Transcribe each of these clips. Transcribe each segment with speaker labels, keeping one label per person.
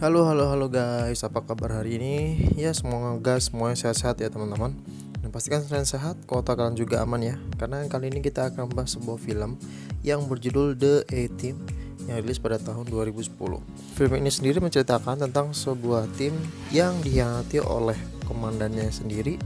Speaker 1: Halo guys, apa kabar hari ini? Ya semoga semuanya sehat-sehat ya teman-teman. Dan pastikan kalian sehat, kota kalian juga aman ya. Karena kali ini kita akan membahas sebuah film yang berjudul The A-Team yang rilis pada tahun 2010. Film ini sendiri menceritakan tentang sebuah tim yang dikhianati oleh komandannya sendiri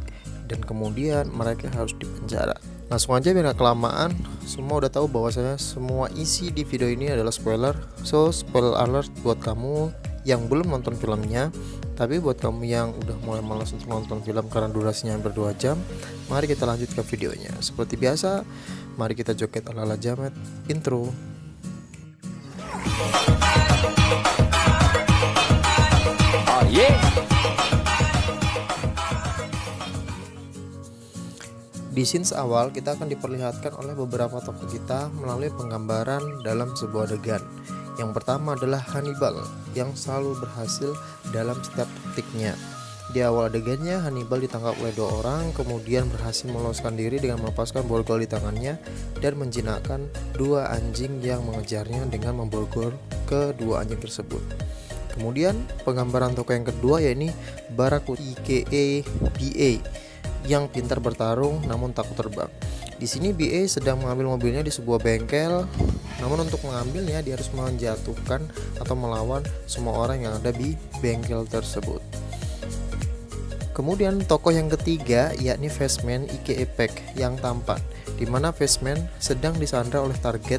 Speaker 1: dan kemudian mereka harus dipenjara. Langsung aja biar gak kelamaan, semua udah tahu bahwasanya semua isi di video ini adalah spoiler. So spoiler alert buat kamu yang belum nonton filmnya. Tapi buat kamu yang udah mulai malas untuk nonton film karena durasinya hampir 2 jam, mari kita lanjut ke videonya. Seperti biasa, mari kita joget ala-ala jamet. Intro.
Speaker 2: Oh yeah.
Speaker 1: Di scenes awal kita akan diperlihatkan oleh beberapa tokoh kita melalui penggambaran dalam sebuah adegan. Yang pertama adalah Hannibal yang selalu berhasil dalam setiap taktiknya. Di awal adegannya Hannibal ditangkap oleh 2 orang, kemudian berhasil meloloskan diri dengan melepaskan borgol di tangannya dan menjinakkan 2 anjing yang mengejarnya dengan memborgol ke 2 anjing tersebut. Kemudian penggambaran tokoh yang kedua yakni Barracuda aka BA yang pintar bertarung namun takut terbang. Di sini BA sedang mengambil mobilnya di sebuah bengkel. Namun untuk mengambilnya dia harus menjatuhkan atau melawan semua orang yang ada di bengkel tersebut. Kemudian tokoh yang ketiga yakni Fastman aka Peck yang tampan, di mana Fastman sedang disandra oleh target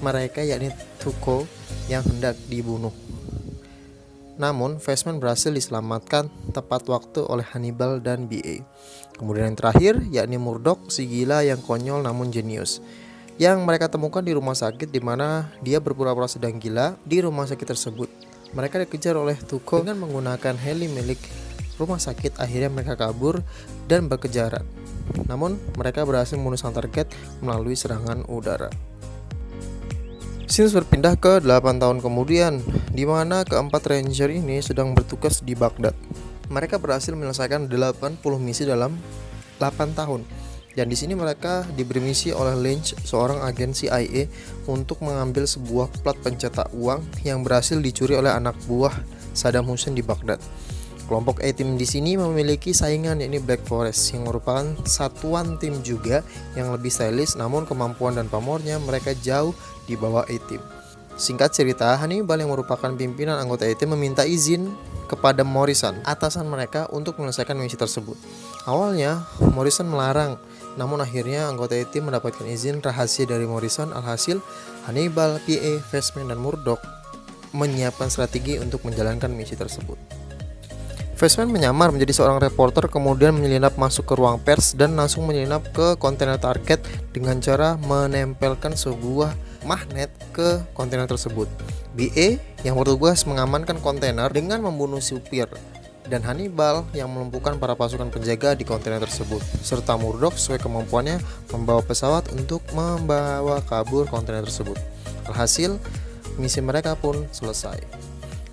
Speaker 1: mereka yakni Tuco yang hendak dibunuh. Namun Fastman berhasil diselamatkan tepat waktu oleh Hannibal dan BA. Kemudian yang terakhir yakni Murdoch, si gila yang konyol namun jenius, yang mereka temukan di rumah sakit, di mana dia berpura-pura sedang gila di rumah sakit tersebut. Mereka dikejar oleh Tuco dengan menggunakan heli milik rumah sakit. Akhirnya mereka kabur dan berkejaran. Namun mereka berhasil membunuh sang target melalui serangan udara. Scenes berpindah ke 8 tahun kemudian, di mana keempat ranger ini sedang bertugas di Baghdad. Mereka berhasil menyelesaikan 80 misi dalam 8 tahun. Dan di sini mereka diberi misi oleh Lynch, seorang agen CIA, untuk mengambil sebuah plat pencetak uang yang berhasil dicuri oleh anak buah Saddam Hussein di Baghdad. Kelompok A-Team di sini memiliki saingan yakni Black Forest yang merupakan satuan tim juga yang lebih stylish, namun kemampuan dan pamornya mereka jauh di bawah A-Team. Singkat cerita, Hannibal yang merupakan pimpinan anggota A-Team meminta izin kepada Morrison, atasan mereka, untuk menyelesaikan misi tersebut. Awalnya Morrison melarang, namun akhirnya anggota A-Team mendapatkan izin rahasia dari Morrison. Alhasil Hannibal, PA, Fastman, dan Murdoch menyiapkan strategi untuk menjalankan misi tersebut. Fastman menyamar menjadi seorang reporter, kemudian menyelinap masuk ke ruang pers dan langsung menyelinap ke kontainer target dengan cara menempelkan sebuah magnet ke kontainer tersebut. BA yang bertugas mengamankan kontainer dengan membunuh supir, dan Hannibal yang melumpuhkan para pasukan penjaga di kontainer tersebut, serta Murdoch sesuai kemampuannya membawa pesawat untuk membawa kabur kontainer tersebut. Alhasil misi mereka pun selesai.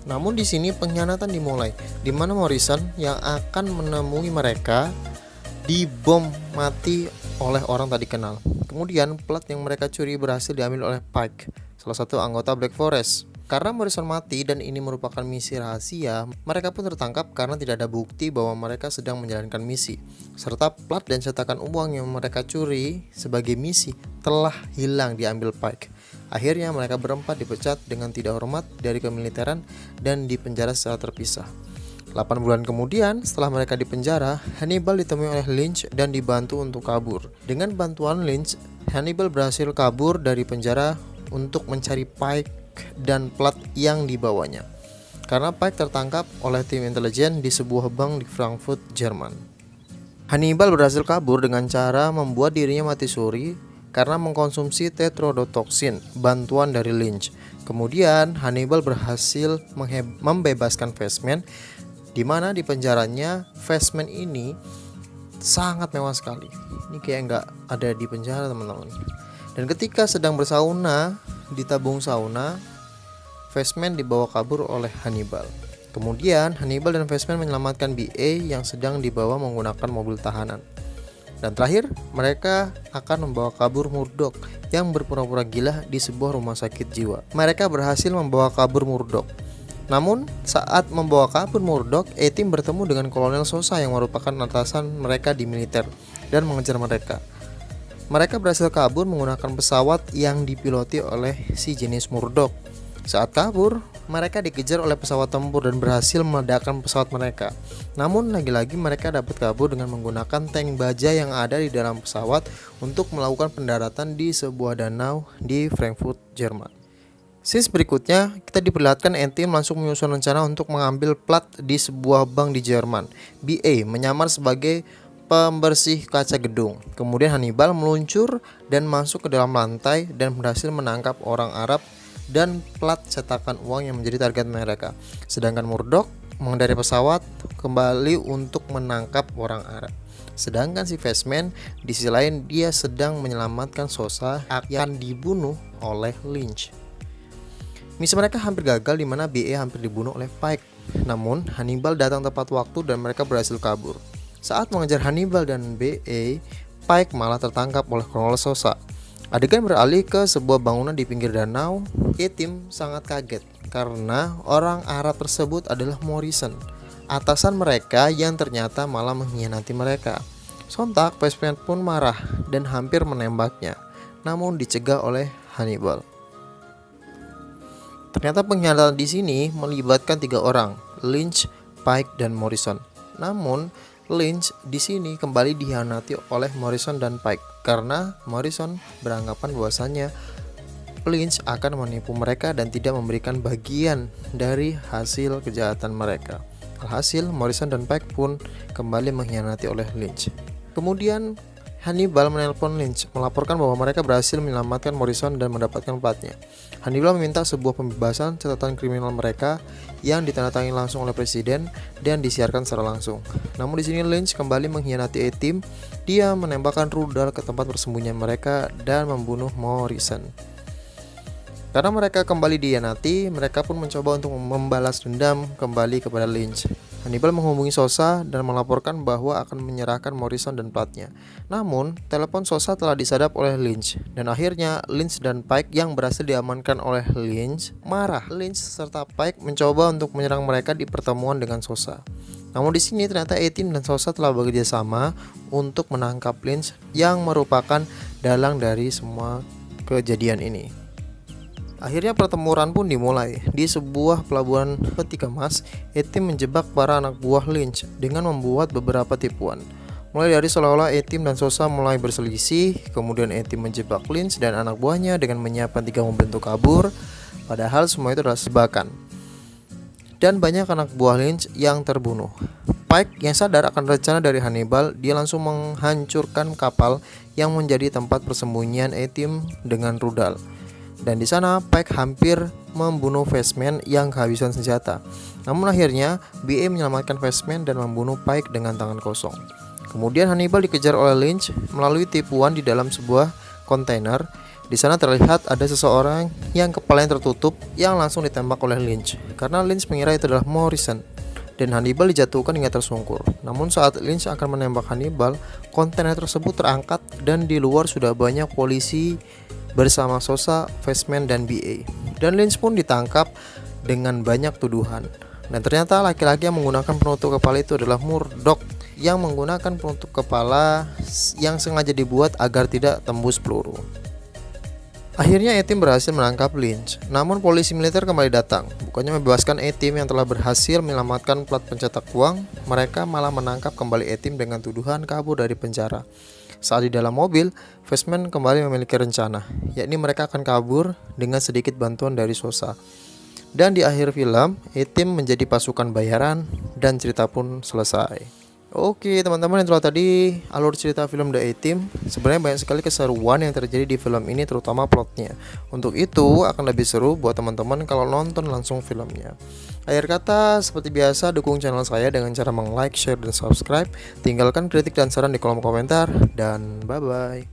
Speaker 1: Namun di sini pengkhianatan dimulai, di mana Morrison yang akan menemui mereka dibom mati oleh orang tak dikenal. Kemudian plat yang mereka curi berhasil diambil oleh Pike, salah satu anggota Black Forest. Karena Morrison mati dan ini merupakan misi rahasia, mereka pun tertangkap karena tidak ada bukti bahwa mereka sedang menjalankan misi. Serta plat dan cetakan uang yang mereka curi sebagai misi telah hilang diambil Pike. Akhirnya mereka berempat dipecat dengan tidak hormat dari kemiliteran dan dipenjara secara terpisah. 8 bulan kemudian, setelah mereka dipenjara, Hannibal ditemui oleh Lynch dan dibantu untuk kabur. Dengan bantuan Lynch, Hannibal berhasil kabur dari penjara untuk mencari Pike dan plat yang dibawanya. Karena Pike tertangkap oleh tim intelijen di sebuah bank di Frankfurt, Jerman. Hannibal berhasil kabur dengan cara membuat dirinya mati suri karena mengkonsumsi tetrodotoxin, bantuan dari Lynch. Kemudian Hannibal berhasil membebaskan Fastman, di mana di penjaranya Fastman ini sangat mewah sekali. Ini kayak nggak ada di penjara teman-teman. Dan ketika sedang bersauna di tabung sauna, Fastman dibawa kabur oleh Hannibal. Kemudian Hannibal dan Fastman menyelamatkan BA yang sedang dibawa menggunakan mobil tahanan. Dan terakhir, mereka akan membawa kabur Murdoch yang berpura-pura gila di sebuah rumah sakit jiwa. Mereka berhasil membawa kabur Murdoch. Namun, saat membawa kabur Murdoch, A-Team bertemu dengan Kolonel Sosa yang merupakan atasan mereka di militer dan mengejar mereka. Mereka berhasil kabur menggunakan pesawat yang dipiloti oleh si jenis Murdoch. Saat kabur, mereka dikejar oleh pesawat tempur dan berhasil meledakkan pesawat mereka. Namun lagi-lagi mereka dapat kabur dengan menggunakan tank baja yang ada di dalam pesawat untuk melakukan pendaratan di sebuah danau di Frankfurt, Jerman. Scenes berikutnya, kita diperlihatkan A-Team langsung menyusun rencana untuk mengambil plat di sebuah bank di Jerman. BA menyamar sebagai pembersih kaca gedung. Kemudian Hannibal meluncur dan masuk ke dalam lantai dan berhasil menangkap orang Arab dan plat cetakan uang yang menjadi target mereka. Sedangkan Murdoch mengendari pesawat kembali untuk menangkap orang Arab. Sedangkan si Fastman di sisi lain dia sedang menyelamatkan Sosa yang dibunuh oleh Lynch. Misi mereka hampir gagal di mana BA hampir dibunuh oleh Pike. Namun Hannibal datang tepat waktu dan mereka berhasil kabur. Saat mengejar Hannibal dan BA, Pike malah tertangkap oleh Kolonel Sosa. Adegan beralih ke sebuah bangunan di pinggir danau. A-Team sangat kaget karena orang Arab tersebut adalah Morrison, atasan mereka yang ternyata malah mengkhianati mereka. Sontak Fastman pun marah dan hampir menembaknya, namun dicegah oleh Hannibal. Ternyata pengkhianatan di sini melibatkan 3 orang, Lynch, Pike, dan Morrison. Namun Lynch di sini kembali dikhianati oleh Morrison dan Pike karena Morrison beranggapan bahwasannya Lynch akan menipu mereka dan tidak memberikan bagian dari hasil kejahatan mereka. Alhasil Morrison dan Pike pun kembali mengkhianati oleh Lynch. Kemudian Hannibal menelpon Lynch melaporkan bahwa mereka berhasil menyelamatkan Morrison dan mendapatkan platnya. Hannibal meminta sebuah pembebasan catatan kriminal mereka yang ditandatangani langsung oleh presiden dan disiarkan secara langsung. Namun di sini Lynch kembali mengkhianati A-Team. Dia menembakkan rudal ke tempat persembunyian mereka dan membunuh Morrison. Karena mereka kembali dikhianati, mereka pun mencoba untuk membalas dendam kembali kepada Lynch. Hannibal menghubungi Sosa dan melaporkan bahwa akan menyerahkan Morrison dan platnya. Namun, telepon Sosa telah disadap oleh Lynch dan akhirnya Lynch dan Pike yang berhasil diamankan oleh Lynch marah. Lynch serta Pike mencoba untuk menyerang mereka di pertemuan dengan Sosa. Namun di sini ternyata A-Team dan Sosa telah bekerja sama untuk menangkap Lynch yang merupakan dalang dari semua kejadian ini. Akhirnya pertempuran pun dimulai. Di sebuah pelabuhan peti kemas, A-Team menjebak para anak buah Lynch dengan membuat beberapa tipuan. Mulai dari seolah-olah A-Team dan Sosa mulai berselisih, kemudian A-Team menjebak Lynch dan anak buahnya dengan menyiapkan 3 mobil untuk kabur, padahal semua itu adalah jebakan. Dan banyak anak buah Lynch yang terbunuh. Pike yang sadar akan rencana dari Hannibal, dia langsung menghancurkan kapal yang menjadi tempat persembunyian A-Team dengan rudal. Dan di sana Pike hampir membunuh Fastman yang kehabisan senjata. Namun akhirnya BA menyelamatkan Fastman dan membunuh Pike dengan tangan kosong. Kemudian Hannibal dikejar oleh Lynch melalui tipuan di dalam sebuah kontainer. Di sana terlihat ada seseorang yang kepalanya tertutup yang langsung ditembak oleh Lynch karena Lynch mengira itu adalah Morrison. Dan Hannibal dijatuhkan hingga tersungkur. Namun saat Lynch akan menembak Hannibal, kontainer tersebut terangkat dan di luar sudah banyak polisi bersama Sosa, Fastman, dan BA. Dan Lynch pun ditangkap dengan banyak tuduhan. Dan ternyata laki-laki yang menggunakan penutup kepala itu adalah Murdoch yang menggunakan penutup kepala yang sengaja dibuat agar tidak tembus peluru. Akhirnya A-Team berhasil menangkap Lynch. Namun polisi militer kembali datang. Bukannya membebaskan A-Team yang telah berhasil menyelamatkan plat pencetak uang, mereka malah menangkap kembali A-Team dengan tuduhan kabur dari penjara. Saat di dalam mobil, Fastman kembali memiliki rencana, yakni mereka akan kabur dengan sedikit bantuan dari Sosa. Dan di akhir film, A-Team menjadi pasukan bayaran dan cerita pun selesai. Oke teman-teman, itulah tadi alur cerita film The A-Team. Sebenarnya banyak sekali keseruan yang terjadi di film ini, terutama plotnya. Untuk itu akan lebih seru buat teman-teman kalau nonton langsung filmnya. Akhir kata, seperti biasa dukung channel saya dengan cara meng-like, share, dan subscribe. Tinggalkan kritik dan saran di kolom komentar. Dan bye-bye.